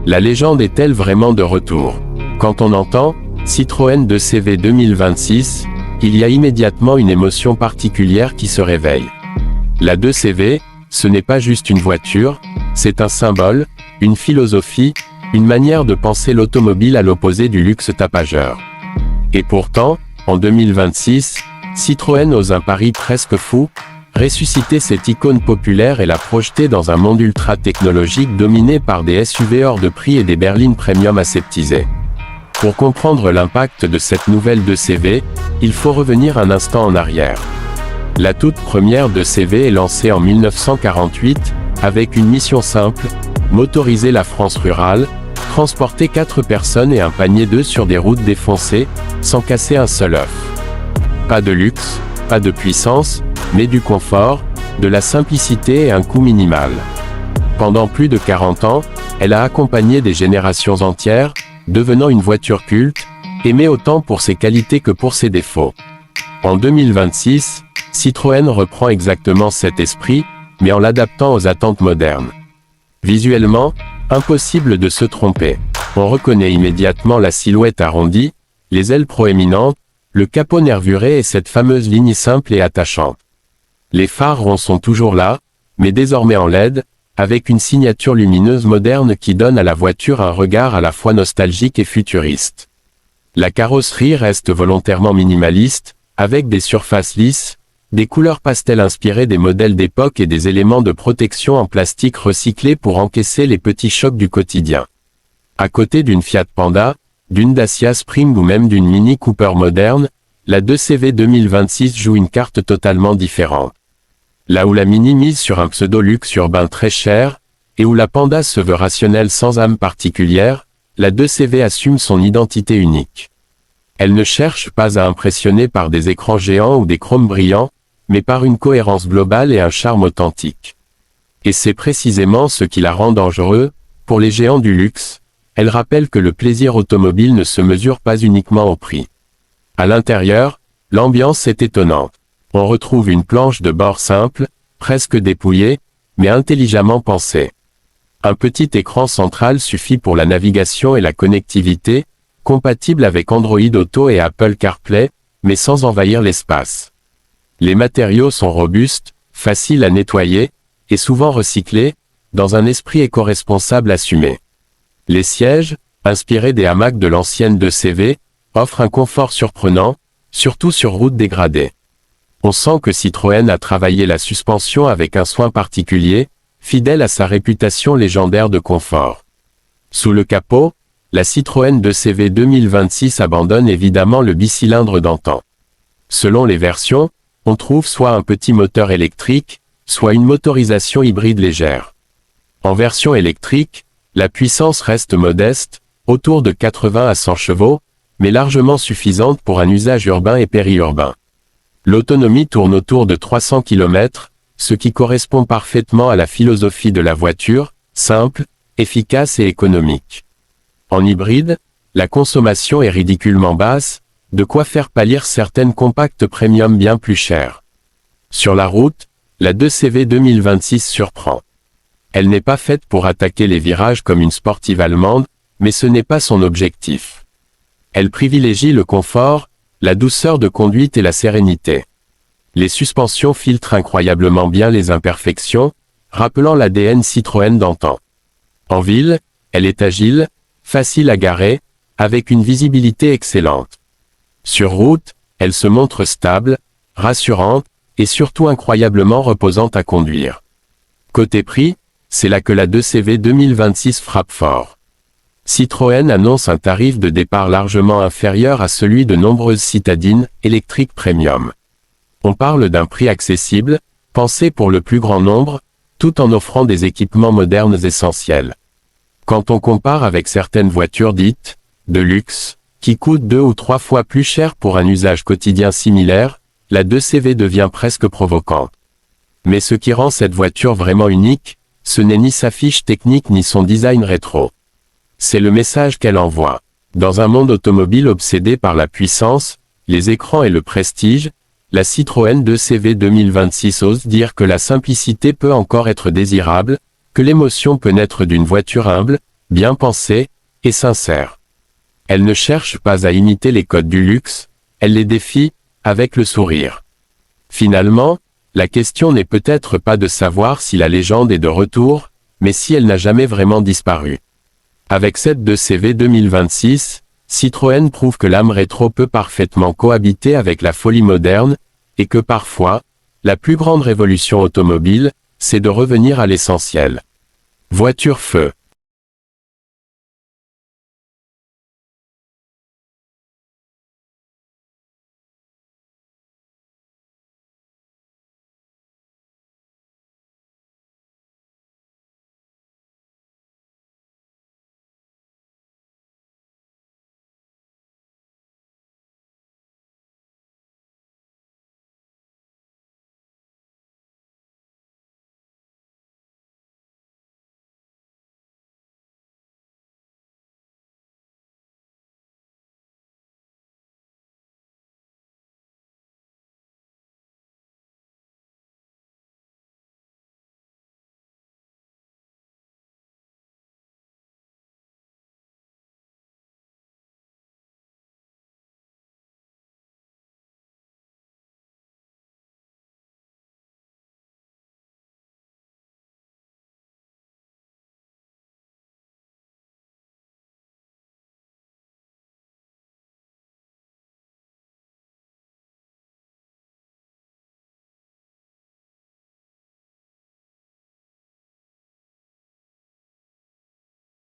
La légende est-elle vraiment de retour? Quand on entend Citroën 2CV 2026, il y a immédiatement une émotion particulière qui se réveille. La 2CV, ce n'est pas juste une voiture, c'est un symbole, une philosophie, une manière de penser l'automobile à l'opposé du luxe tapageur. Et pourtant, en 2026, Citroën ose un pari presque fou, ressusciter cette icône populaire et la projeter dans un monde ultra technologique dominé par des SUV hors de prix et des berlines premium aseptisées. Pour comprendre l'impact de cette nouvelle 2CV, il faut revenir un instant en arrière. La toute première 2CV est lancée en 1948, avec une mission simple, motoriser la France rurale, transporter 4 personnes et un panier d'œufs sur des routes défoncées, sans casser un seul œuf. Pas de luxe, pas de puissance, mais du confort, de la simplicité et un coût minimal. Pendant plus de 40 ans, elle a accompagné des générations entières, devenant une voiture culte, aimée autant pour ses qualités que pour ses défauts. En 2026, Citroën reprend exactement cet esprit, mais en l'adaptant aux attentes modernes. Visuellement, impossible de se tromper. On reconnaît immédiatement la silhouette arrondie, les ailes proéminentes, le capot nervuré et cette fameuse ligne simple et attachante. Les phares ronds sont toujours là, mais désormais en LED, avec une signature lumineuse moderne qui donne à la voiture un regard à la fois nostalgique et futuriste. La carrosserie reste volontairement minimaliste, avec des surfaces lisses, des couleurs pastel inspirées des modèles d'époque et des éléments de protection en plastique recyclé pour encaisser les petits chocs du quotidien. À côté d'une Fiat Panda, d'une Dacia Spring ou même d'une Mini Cooper moderne, la 2CV 2026 joue une carte totalement différente. Là où la Mini mise sur un pseudo-luxe urbain très cher, et où la Panda se veut rationnelle sans âme particulière, la 2CV assume son identité unique. Elle ne cherche pas à impressionner par des écrans géants ou des chromes brillants, mais par une cohérence globale et un charme authentique. Et c'est précisément ce qui la rend dangereux, pour les géants du luxe. Elle rappelle que le plaisir automobile ne se mesure pas uniquement au prix. À l'intérieur, l'ambiance est étonnante. On retrouve une planche de bord simple, presque dépouillée, mais intelligemment pensée. Un petit écran central suffit pour la navigation et la connectivité, compatible avec Android Auto et Apple CarPlay, mais sans envahir l'espace. Les matériaux sont robustes, faciles à nettoyer, et souvent recyclés, dans un esprit éco-responsable assumé. Les sièges, inspirés des hamacs de l'ancienne 2CV, offrent un confort surprenant, surtout sur route dégradée. On sent que Citroën a travaillé la suspension avec un soin particulier, fidèle à sa réputation légendaire de confort. Sous le capot, la Citroën 2CV 2026 abandonne évidemment le bicylindre d'antan. Selon les versions, on trouve soit un petit moteur électrique, soit une motorisation hybride légère. En version électrique, la puissance reste modeste, autour de 80 à 100 chevaux, mais largement suffisante pour un usage urbain et périurbain. L'autonomie tourne autour de 300 km, ce qui correspond parfaitement à la philosophie de la voiture, simple, efficace et économique. En hybride, la consommation est ridiculement basse, de quoi faire pâlir certaines compactes premium bien plus chères. Sur la route, la 2CV 2026 surprend. Elle n'est pas faite pour attaquer les virages comme une sportive allemande, mais ce n'est pas son objectif. Elle privilégie le confort, la douceur de conduite et la sérénité. Les suspensions filtrent incroyablement bien les imperfections, rappelant l'ADN Citroën d'antan. En ville, elle est agile, facile à garer, avec une visibilité excellente. Sur route, elle se montre stable, rassurante, et surtout incroyablement reposante à conduire. Côté prix, c'est là que la 2CV 2026 frappe fort. Citroën annonce un tarif de départ largement inférieur à celui de nombreuses citadines électriques premium. On parle d'un prix accessible, pensé pour le plus grand nombre, tout en offrant des équipements modernes essentiels. Quand on compare avec certaines voitures dites de luxe, qui coûtent 2 ou 3 fois plus cher pour un usage quotidien similaire, la 2CV devient presque provocante. Mais ce qui rend cette voiture vraiment unique, ce n'est ni sa fiche technique ni son design rétro. C'est le message qu'elle envoie. Dans un monde automobile obsédé par la puissance, les écrans et le prestige, la Citroën 2CV 2026 ose dire que la simplicité peut encore être désirable, que l'émotion peut naître d'une voiture humble, bien pensée, et sincère. Elle ne cherche pas à imiter les codes du luxe, elle les défie, avec le sourire. Finalement, la question n'est peut-être pas de savoir si la légende est de retour, mais si elle n'a jamais vraiment disparu. Avec cette 2CV 2026, Citroën prouve que l'âme rétro peut parfaitement cohabiter avec la folie moderne, et que parfois, la plus grande révolution automobile, c'est de revenir à l'essentiel. Voiture feu.